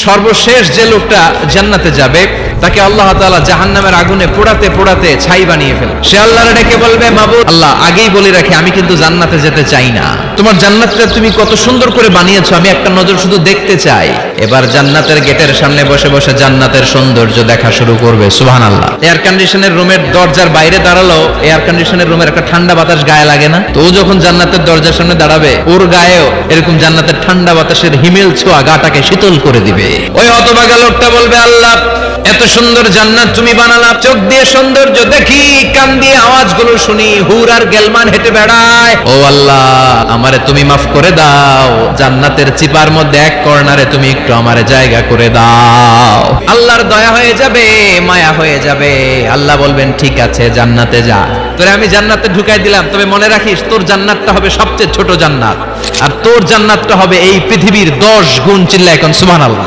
সর্বশেষ যে লোকটা জান্নাতে যাবে তাকে আল্লাহ তাআলা জাহান্নামের আগুনে পোড়াতে পোড়াতে ছাই বানিয়ে ফেলে। সে আল্লাহর ডেকে বলবে, মাবুদ আল্লাহ, আগেই বলে রাখি আমি কিন্তু জান্নাতে যেতে চাই না। তোমার জান্নাতটা তুমি কত সুন্দর করে বানিয়েছো, আমি একটা নজর শুধু দেখতে চাই। এবার জান্নাতের গেটের সামনে বসে বসে জান্নাতের সৌন্দর্য দেখা শুরু করবে। সুবহানাল্লাহ। এয়ার কন্ডিশনের রুমের দরজার বাইরে দাঁড়ালো, এয়ার কন্ডিশনের রুমের একটা ঠান্ডা বাতাস গায়ে লাগে না? তো ও যখন জান্নাতের দরজার সামনে দাঁড়াবে, ওর গায়েও এরকম জান্নাতের ঠান্ডা বাতাসের হিমেল ছোঁয়া গাটাকে শীতল করে দিবে। ওই হতভাগা লোকটা বলবে, আল্লাহ এত সুন্দর জান্নাত তুমি বানালা, চোখ দিয়ে সৌন্দর্য দেখি, কান দিয়ে আওয়াজগুলো শুনি, হুর আর গেলমান হেঁটে বেড়ায়। ও আল্লাহ, আমারে তুমি মাফ করে দাও, জান্নাতের চিপার মধ্যে এক কর্নারে তুমি একটু আমারে জায়গা করে দাও। আল্লাহর দয়া হয়ে যাবে, মায়া হয়ে যাবে। আল্লাহ বলবেন, ঠিক আছে জান্নাতে যা, তোরে আমি জান্নাতে ঢুকাই দিলাম, তবে মনে রাখিস তোর জান্নাতটা হবে সবচেয়ে ছোট জান্নাত, আর তোর জান্নাতটা হবে এই পৃথিবীর 10 গুণ। চিল্লা এখন সুবহানাল্লাহ।